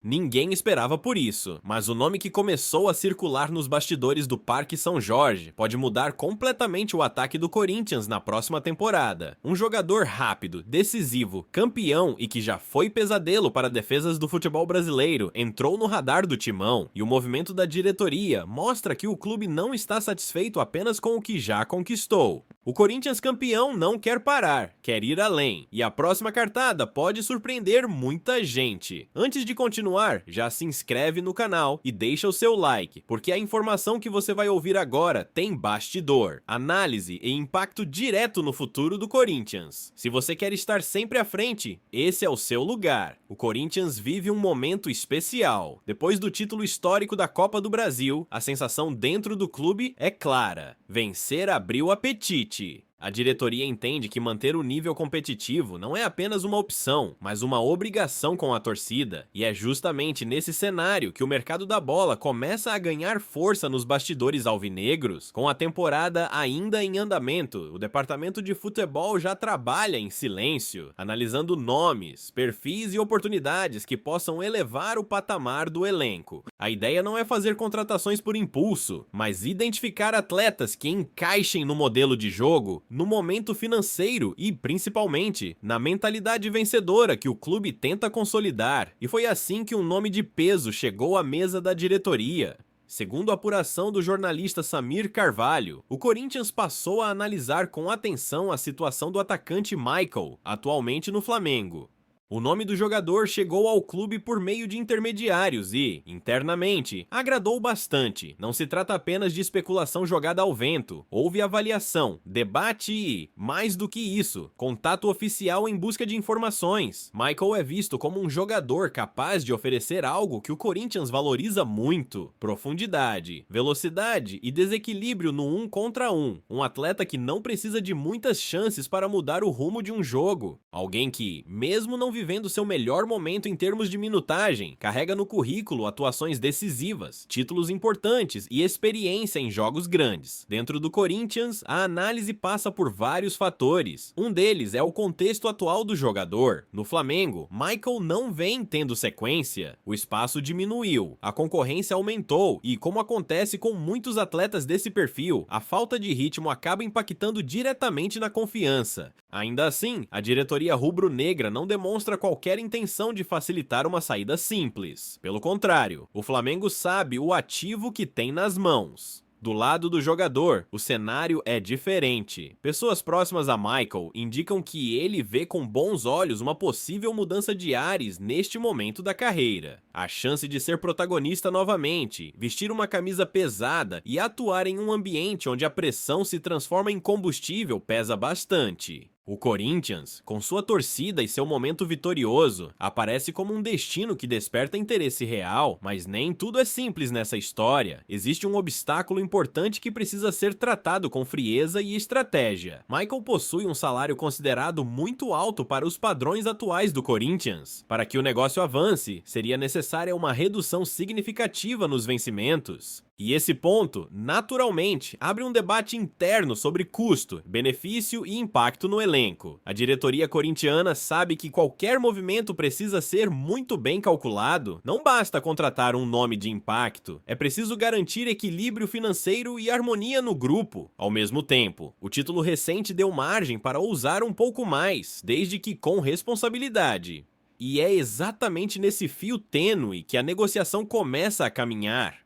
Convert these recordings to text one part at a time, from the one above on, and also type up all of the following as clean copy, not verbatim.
Ninguém esperava por isso, mas o nome que começou a circular nos bastidores do Parque São Jorge pode mudar completamente o ataque do Corinthians na próxima temporada. Um jogador rápido, decisivo, campeão e que já foi pesadelo para defesas do futebol brasileiro entrou no radar do timão, e o movimento da diretoria mostra que o clube não está satisfeito apenas com o que já conquistou. O Corinthians campeão não quer parar, quer ir além, e a próxima cartada pode surpreender muita gente. Antes de continuar, já se inscreve no canal e deixa o seu like, porque a informação que você vai ouvir agora tem bastidor, análise e impacto direto no futuro do Corinthians. Se você quer estar sempre à frente, esse é o seu lugar. O Corinthians vive um momento especial. Depois do título histórico da Copa do Brasil, a sensação dentro do clube é clara: vencer abriu o apetite. A diretoria entende que manter o nível competitivo não é apenas uma opção, mas uma obrigação com a torcida, e é justamente nesse cenário que o mercado da bola começa a ganhar força nos bastidores alvinegros. Com a temporada ainda em andamento, o departamento de futebol já trabalha em silêncio, analisando nomes, perfis e oportunidades que possam elevar o patamar do elenco. A ideia não é fazer contratações por impulso, mas identificar atletas que encaixem no modelo de jogo, no momento financeiro e, principalmente, na mentalidade vencedora que o clube tenta consolidar. E foi assim que um nome de peso chegou à mesa da diretoria. Segundo a apuração do jornalista Samir Carvalho, o Corinthians passou a analisar com atenção a situação do atacante Michael, atualmente no Flamengo. O nome do jogador chegou ao clube por meio de intermediários e, internamente, agradou bastante. Não se trata apenas de especulação jogada ao vento. Houve avaliação, debate e, mais do que isso, contato oficial em busca de informações. Michael é visto como um jogador capaz de oferecer algo que o Corinthians valoriza muito: profundidade, velocidade e desequilíbrio no 1 contra 1. Um atleta que não precisa de muitas chances para mudar o rumo de um jogo. Alguém que, mesmo não vivendo seu melhor momento em termos de minutagem, carrega no currículo atuações decisivas, títulos importantes e experiência em jogos grandes. Dentro do Corinthians, a análise passa por vários fatores. Um deles é o contexto atual do jogador. No Flamengo, Michael não vem tendo sequência, o espaço diminuiu, a concorrência aumentou e, como acontece com muitos atletas desse perfil, a falta de ritmo acaba impactando diretamente na confiança. Ainda assim, a diretoria rubro-negra não demonstra qualquer intenção de facilitar uma saída simples. Pelo contrário, o Flamengo sabe o ativo que tem nas mãos. Do lado do jogador, o cenário é diferente. Pessoas próximas a Michael indicam que ele vê com bons olhos uma possível mudança de ares neste momento da carreira. A chance de ser protagonista novamente, vestir uma camisa pesada e atuar em um ambiente onde a pressão se transforma em combustível pesa bastante. O Corinthians, com sua torcida e seu momento vitorioso, aparece como um destino que desperta interesse real, mas nem tudo é simples nessa história. Existe um obstáculo importante que precisa ser tratado com frieza e estratégia. Michael possui um salário considerado muito alto para os padrões atuais do Corinthians. Para que o negócio avance, seria necessária uma redução significativa nos vencimentos. E esse ponto, naturalmente, abre um debate interno sobre custo, benefício e impacto no elenco. A diretoria corintiana sabe que qualquer movimento precisa ser muito bem calculado. Não basta contratar um nome de impacto, é preciso garantir equilíbrio financeiro e harmonia no grupo. Ao mesmo tempo, o título recente deu margem para ousar um pouco mais, desde que com responsabilidade. E é exatamente nesse fio tênue que a negociação começa a caminhar.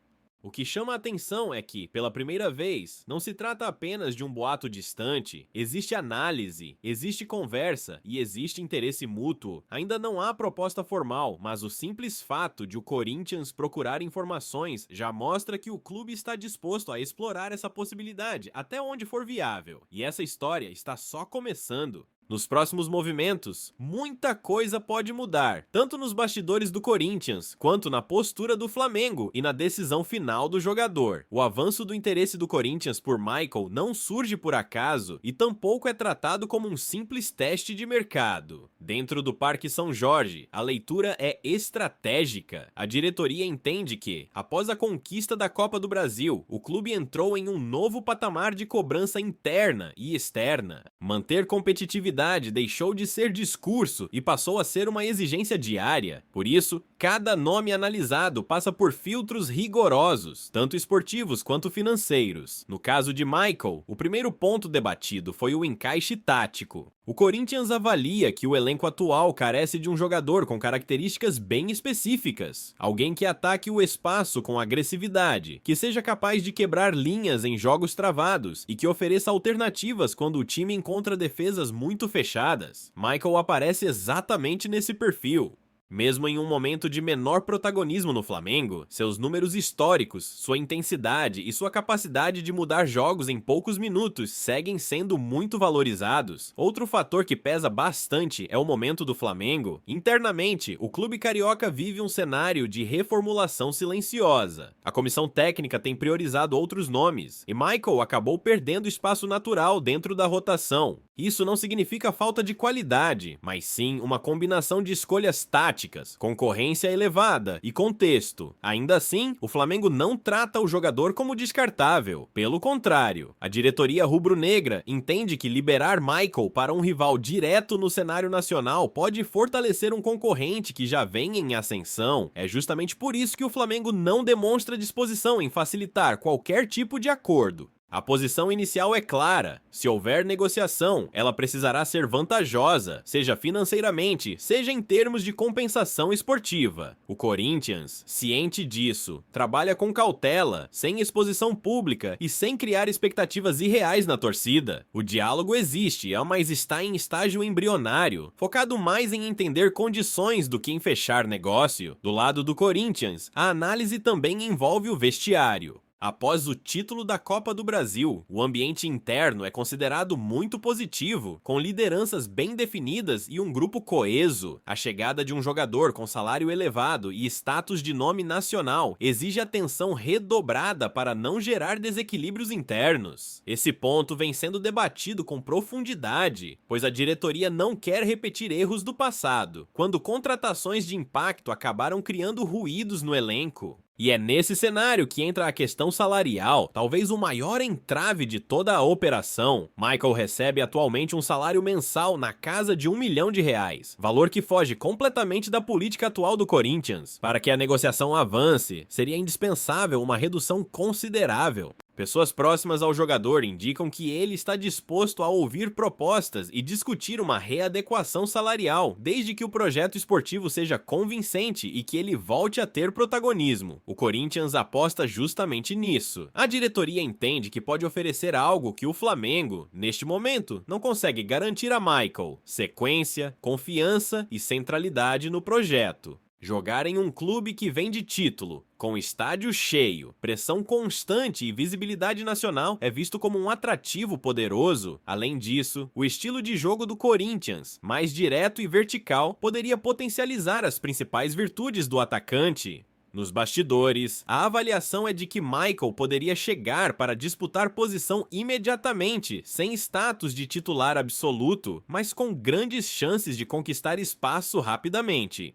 O que chama a atenção é que, pela primeira vez, não se trata apenas de um boato distante. Existe análise, existe conversa e existe interesse mútuo. Ainda não há proposta formal, mas o simples fato de o Corinthians procurar informações já mostra que o clube está disposto a explorar essa possibilidade até onde for viável. E essa história está só começando. Nos próximos movimentos, muita coisa pode mudar, tanto nos bastidores do Corinthians, quanto na postura do Flamengo e na decisão final do jogador. O avanço do interesse do Corinthians por Michael não surge por acaso e tampouco é tratado como um simples teste de mercado. Dentro do Parque São Jorge, a leitura é estratégica. A diretoria entende que, após a conquista da Copa do Brasil, o clube entrou em um novo patamar de cobrança interna e externa. Manter competitividade agressividade deixou de ser discurso e passou a ser uma exigência diária. Por isso, cada nome analisado passa por filtros rigorosos, tanto esportivos quanto financeiros. No caso de Michael, o primeiro ponto debatido foi o encaixe tático. O Corinthians avalia que o elenco atual carece de um jogador com características bem específicas. Alguém que ataque o espaço com agressividade, que seja capaz de quebrar linhas em jogos travados e que ofereça alternativas quando o time encontra defesas muito fechadas. Michael aparece exatamente nesse perfil. Mesmo em um momento de menor protagonismo no Flamengo, seus números históricos, sua intensidade e sua capacidade de mudar jogos em poucos minutos seguem sendo muito valorizados. Outro fator que pesa bastante é o momento do Flamengo. Internamente, o clube carioca vive um cenário de reformulação silenciosa. A comissão técnica tem priorizado outros nomes, e Michael acabou perdendo espaço natural dentro da rotação. Isso não significa falta de qualidade, mas sim uma combinação de escolhas táticas, concorrência elevada e contexto. Ainda assim, o Flamengo não trata o jogador como descartável. Pelo contrário, a diretoria rubro-negra entende que liberar Michael para um rival direto no cenário nacional pode fortalecer um concorrente que já vem em ascensão. É justamente por isso que o Flamengo não demonstra disposição em facilitar qualquer tipo de acordo. A posição inicial é clara. Se houver negociação, ela precisará ser vantajosa, seja financeiramente, seja em termos de compensação esportiva. O Corinthians, ciente disso, trabalha com cautela, sem exposição pública e sem criar expectativas irreais na torcida. O diálogo existe, mas está em estágio embrionário, focado mais em entender condições do que em fechar negócio. Do lado do Corinthians, a análise também envolve o vestiário. Após o título da Copa do Brasil, o ambiente interno é considerado muito positivo, com lideranças bem definidas e um grupo coeso. A chegada de um jogador com salário elevado e status de nome nacional exige atenção redobrada para não gerar desequilíbrios internos. Esse ponto vem sendo debatido com profundidade, pois a diretoria não quer repetir erros do passado, quando contratações de impacto acabaram criando ruídos no elenco. E é nesse cenário que entra a questão salarial, talvez o maior entrave de toda a operação. Michael recebe atualmente um salário mensal na casa de R$1 milhão, valor que foge completamente da política atual do Corinthians. Para que a negociação avance, seria indispensável uma redução considerável. Pessoas próximas ao jogador indicam que ele está disposto a ouvir propostas e discutir uma readequação salarial, desde que o projeto esportivo seja convincente e que ele volte a ter protagonismo. O Corinthians aposta justamente nisso. A diretoria entende que pode oferecer algo que o Flamengo, neste momento, não consegue garantir a Michael: sequência, confiança e centralidade no projeto. Jogar em um clube que vem de título, com estádio cheio, pressão constante e visibilidade nacional é visto como um atrativo poderoso. Além disso, o estilo de jogo do Corinthians, mais direto e vertical, poderia potencializar as principais virtudes do atacante. Nos bastidores, a avaliação é de que Michael poderia chegar para disputar posição imediatamente, sem status de titular absoluto, mas com grandes chances de conquistar espaço rapidamente.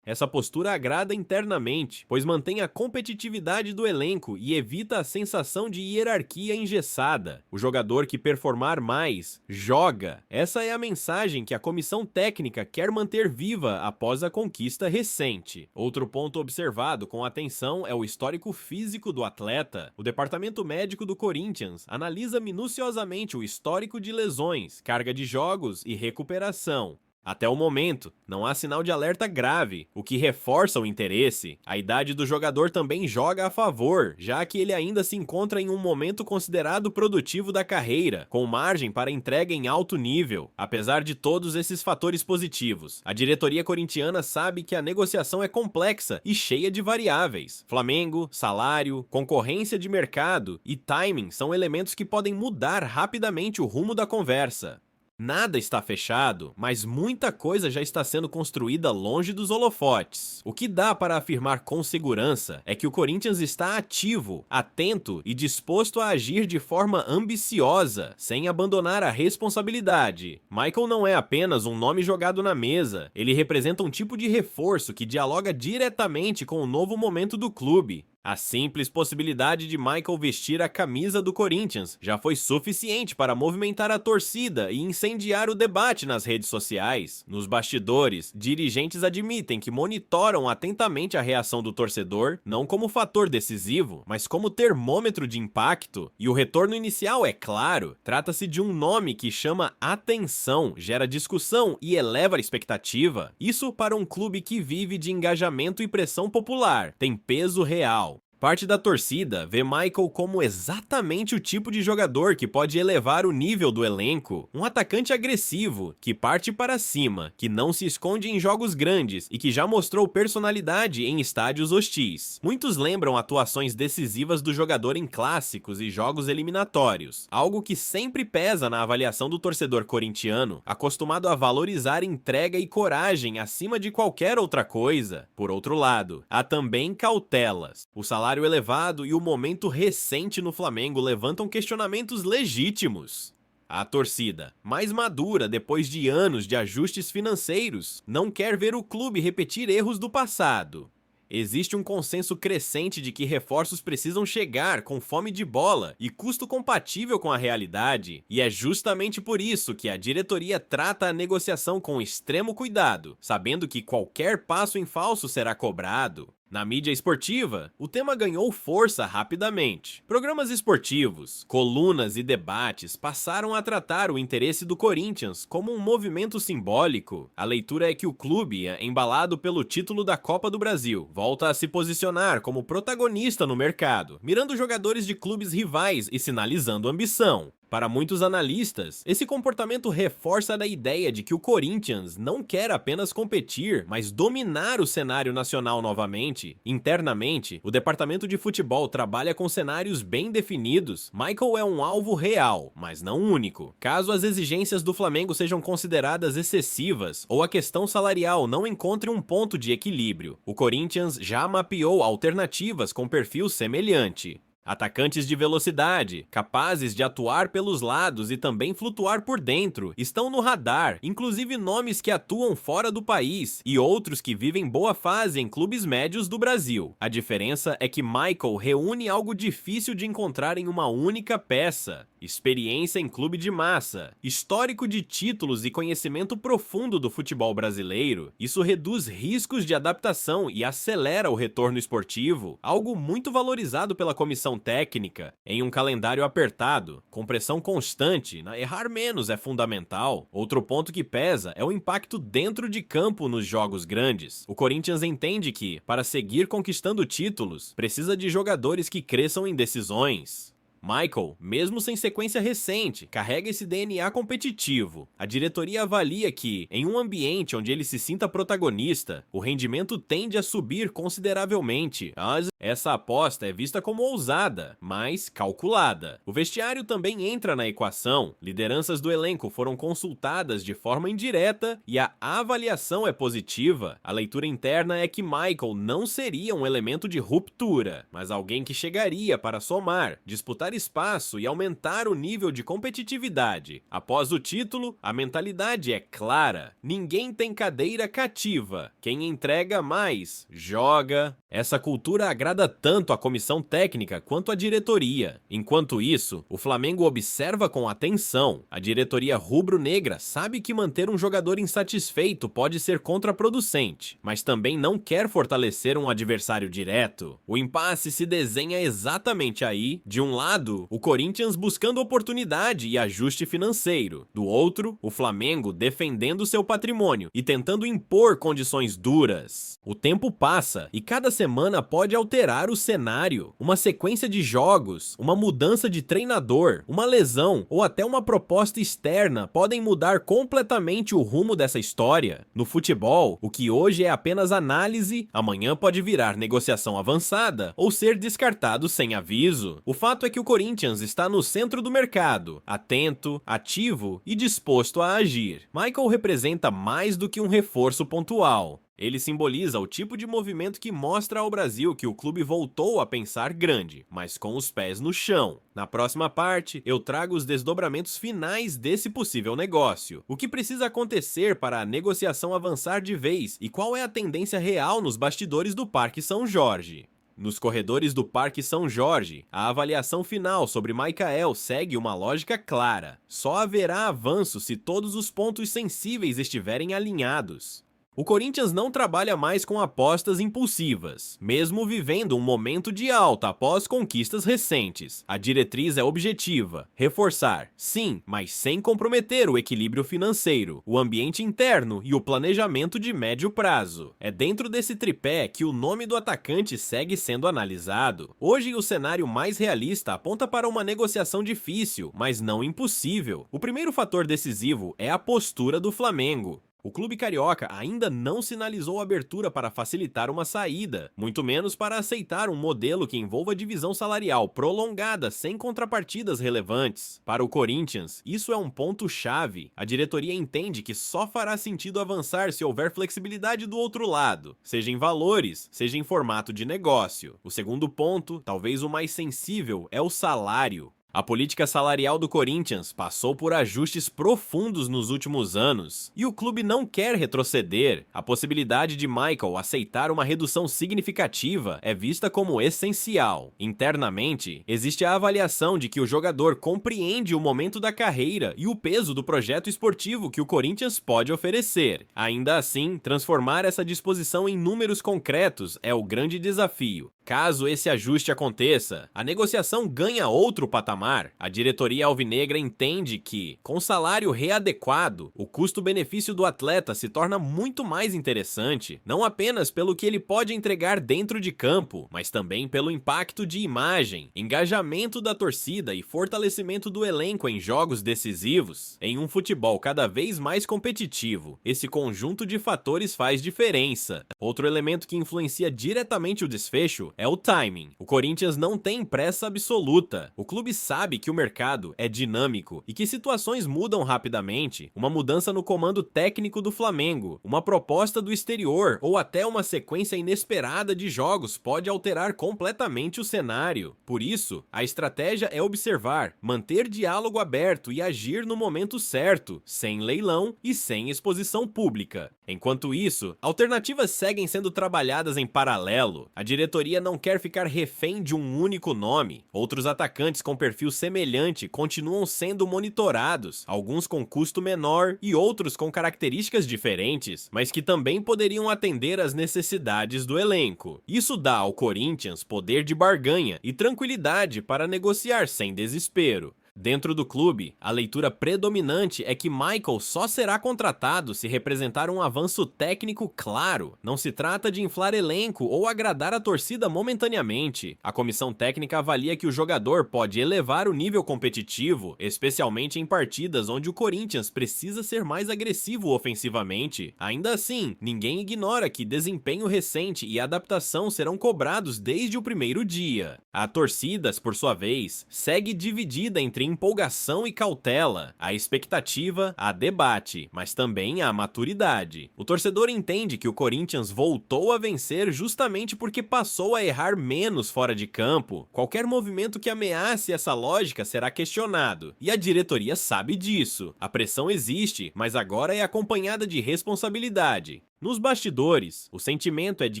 Essa postura agrada internamente, pois mantém a competitividade do elenco e evita a sensação de hierarquia engessada. O jogador que performar mais, joga. Essa é a mensagem que a comissão técnica quer manter viva após a conquista recente. Outro ponto observado com atenção é o histórico físico do atleta. O departamento médico do Corinthians analisa minuciosamente o histórico de lesões, carga de jogos e recuperação. Até o momento, não há sinal de alerta grave, o que reforça o interesse. A idade do jogador também joga a favor, já que ele ainda se encontra em um momento considerado produtivo da carreira, com margem para entrega em alto nível. Apesar de todos esses fatores positivos, a diretoria corintiana sabe que a negociação é complexa e cheia de variáveis. Flamengo, salário, concorrência de mercado e timing são elementos que podem mudar rapidamente o rumo da conversa. Nada está fechado, mas muita coisa já está sendo construída longe dos holofotes. O que dá para afirmar com segurança é que o Corinthians está ativo, atento e disposto a agir de forma ambiciosa, sem abandonar a responsabilidade. Michael não é apenas um nome jogado na mesa, ele representa um tipo de reforço que dialoga diretamente com o novo momento do clube. A simples possibilidade de Michael vestir a camisa do Corinthians já foi suficiente para movimentar a torcida e incendiar o debate nas redes sociais. Nos bastidores, dirigentes admitem que monitoram atentamente a reação do torcedor, não como fator decisivo, mas como termômetro de impacto. E o retorno inicial é claro, trata-se de um nome que chama atenção, gera discussão e eleva a expectativa. Isso para um clube que vive de engajamento e pressão popular, tem peso real. Parte da torcida vê Michael como exatamente o tipo de jogador que pode elevar o nível do elenco. Um atacante agressivo, que parte para cima, que não se esconde em jogos grandes e que já mostrou personalidade em estádios hostis. Muitos lembram atuações decisivas do jogador em clássicos e jogos eliminatórios, algo que sempre pesa na avaliação do torcedor corintiano, acostumado a valorizar entrega e coragem acima de qualquer outra coisa. Por outro lado, há também cautelas. O salário elevado e o momento recente no Flamengo levantam questionamentos legítimos. A torcida, mais madura depois de anos de ajustes financeiros, não quer ver o clube repetir erros do passado. Existe um consenso crescente de que reforços precisam chegar com fome de bola e custo compatível com a realidade, e é justamente por isso que a diretoria trata a negociação com extremo cuidado, sabendo que qualquer passo em falso será cobrado. Na mídia esportiva, o tema ganhou força rapidamente. Programas esportivos, colunas e debates passaram a tratar o interesse do Corinthians como um movimento simbólico. A leitura é que o clube, embalado pelo título da Copa do Brasil, volta a se posicionar como protagonista no mercado, mirando jogadores de clubes rivais e sinalizando ambição. Para muitos analistas, esse comportamento reforça a ideia de que o Corinthians não quer apenas competir, mas dominar o cenário nacional novamente. Internamente, o departamento de futebol trabalha com cenários bem definidos. Michael é um alvo real, mas não único. Caso as exigências do Flamengo sejam consideradas excessivas ou a questão salarial não encontre um ponto de equilíbrio, o Corinthians já mapeou alternativas com perfil semelhante. Atacantes de velocidade, capazes de atuar pelos lados e também flutuar por dentro, estão no radar, inclusive nomes que atuam fora do país e outros que vivem boa fase em clubes médios do Brasil. A diferença é que Michael reúne algo difícil de encontrar em uma única peça: experiência em clube de massa, histórico de títulos e conhecimento profundo do futebol brasileiro. Isso reduz riscos de adaptação e acelera o retorno esportivo, algo muito valorizado pela comissão técnica. Em um calendário apertado, com pressão constante, errar menos é fundamental. Outro ponto que pesa é o impacto dentro de campo nos jogos grandes. O Corinthians entende que, para seguir conquistando títulos, precisa de jogadores que cresçam em decisões. Michael, mesmo sem sequência recente, carrega esse DNA competitivo. A diretoria avalia que, em um ambiente onde ele se sinta protagonista, o rendimento tende a subir consideravelmente. Mas essa aposta é vista como ousada, mas calculada. O vestiário também entra na equação. Lideranças do elenco foram consultadas de forma indireta e a avaliação é positiva. A leitura interna é que Michael não seria um elemento de ruptura, mas alguém que chegaria para somar, disputar espaço e aumentar o nível de competitividade. Após o título, a mentalidade é clara: ninguém tem cadeira cativa. Quem entrega mais, joga. Essa cultura agrada tanto à comissão técnica quanto à diretoria. Enquanto isso, o Flamengo observa com atenção. A diretoria rubro-negra sabe que manter um jogador insatisfeito pode ser contraproducente, mas também não quer fortalecer um adversário direto. O impasse se desenha exatamente aí. De um lado, o Corinthians buscando oportunidade e ajuste financeiro. Do outro, o Flamengo defendendo seu patrimônio e tentando impor condições duras. O tempo passa e cada semana pode alterar o cenário. Uma sequência de jogos, uma mudança de treinador, uma lesão ou até uma proposta externa podem mudar completamente o rumo dessa história. No futebol, o que hoje é apenas análise, amanhã pode virar negociação avançada ou ser descartado sem aviso. O fato é que o Corinthians está no centro do mercado, atento, ativo e disposto a agir. Michael representa mais do que um reforço pontual. Ele simboliza o tipo de movimento que mostra ao Brasil que o clube voltou a pensar grande, mas com os pés no chão. Na próxima parte, eu trago os desdobramentos finais desse possível negócio. O que precisa acontecer para a negociação avançar de vez e qual é a tendência real nos bastidores do Parque São Jorge. Nos corredores do Parque São Jorge, a avaliação final sobre Michael segue uma lógica clara. Só haverá avanço se todos os pontos sensíveis estiverem alinhados. O Corinthians não trabalha mais com apostas impulsivas, mesmo vivendo um momento de alta após conquistas recentes. A diretriz é objetiva: reforçar, sim, mas sem comprometer o equilíbrio financeiro, o ambiente interno e o planejamento de médio prazo. É dentro desse tripé que o nome do atacante segue sendo analisado. Hoje, o cenário mais realista aponta para uma negociação difícil, mas não impossível. O primeiro fator decisivo é a postura do Flamengo. O clube carioca ainda não sinalizou abertura para facilitar uma saída, muito menos para aceitar um modelo que envolva divisão salarial prolongada sem contrapartidas relevantes. Para o Corinthians, isso é um ponto-chave. A diretoria entende que só fará sentido avançar se houver flexibilidade do outro lado, seja em valores, seja em formato de negócio. O segundo ponto, talvez o mais sensível, é o salário. A política salarial do Corinthians passou por ajustes profundos nos últimos anos, e o clube não quer retroceder. A possibilidade de Michael aceitar uma redução significativa é vista como essencial. Internamente, existe a avaliação de que o jogador compreende o momento da carreira e o peso do projeto esportivo que o Corinthians pode oferecer. Ainda assim, transformar essa disposição em números concretos é o grande desafio. Caso esse ajuste aconteça, a negociação ganha outro patamar. A diretoria alvinegra entende que, com salário readequado, o custo-benefício do atleta se torna muito mais interessante, não apenas pelo que ele pode entregar dentro de campo, mas também pelo impacto de imagem, engajamento da torcida e fortalecimento do elenco em jogos decisivos. Em um futebol cada vez mais competitivo, esse conjunto de fatores faz diferença. Outro elemento que influencia diretamente o desfecho é o timing. O Corinthians não tem pressa absoluta. O clube sabe que o mercado é dinâmico e que situações mudam rapidamente. Uma mudança no comando técnico do Flamengo, uma proposta do exterior ou até uma sequência inesperada de jogos pode alterar completamente o cenário. Por isso, a estratégia é observar, manter diálogo aberto e agir no momento certo, sem leilão e sem exposição pública. Enquanto isso, alternativas seguem sendo trabalhadas em paralelo. A diretoria não quer ficar refém de um único nome. Outros atacantes com perfil semelhante continuam sendo monitorados, alguns com custo menor e outros com características diferentes, mas que também poderiam atender às necessidades do elenco. Isso dá ao Corinthians poder de barganha e tranquilidade para negociar sem desespero. Dentro do clube, a leitura predominante é que Michael só será contratado se representar um avanço técnico claro. Não se trata de inflar elenco ou agradar a torcida momentaneamente. A comissão técnica avalia que o jogador pode elevar o nível competitivo, especialmente em partidas onde o Corinthians precisa ser mais agressivo ofensivamente. Ainda assim, ninguém ignora que desempenho recente e adaptação serão cobrados desde o primeiro dia. A torcida, por sua vez, segue dividida entre empolgação e cautela, a expectativa, a debate, mas também a maturidade. O torcedor entende que o Corinthians voltou a vencer justamente porque passou a errar menos fora de campo. Qualquer movimento que ameace essa lógica será questionado, e a diretoria sabe disso. A pressão existe, mas agora é acompanhada de responsabilidade. Nos bastidores, o sentimento é de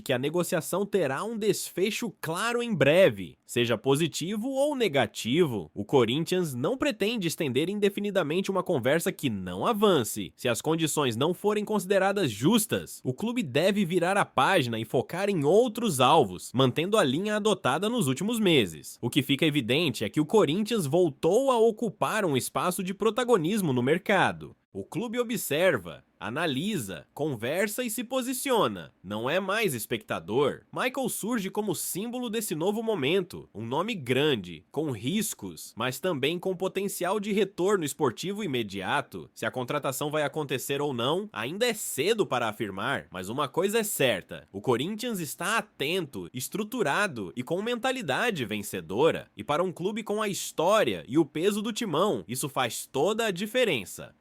que a negociação terá um desfecho claro em breve, seja positivo ou negativo. O Corinthians não pretende estender indefinidamente uma conversa que não avance. Se as condições não forem consideradas justas, o clube deve virar a página e focar em outros alvos, mantendo a linha adotada nos últimos meses. O que fica evidente é que o Corinthians voltou a ocupar um espaço de protagonismo no mercado. O clube observa, analisa, conversa e se posiciona. Não é mais espectador. Michael surge como símbolo desse novo momento. Um nome grande, com riscos, mas também com potencial de retorno esportivo imediato. Se a contratação vai acontecer ou não, ainda é cedo para afirmar, mas uma coisa é certa: o Corinthians está atento, estruturado e com mentalidade vencedora. E para um clube com a história e o peso do timão, isso faz toda a diferença.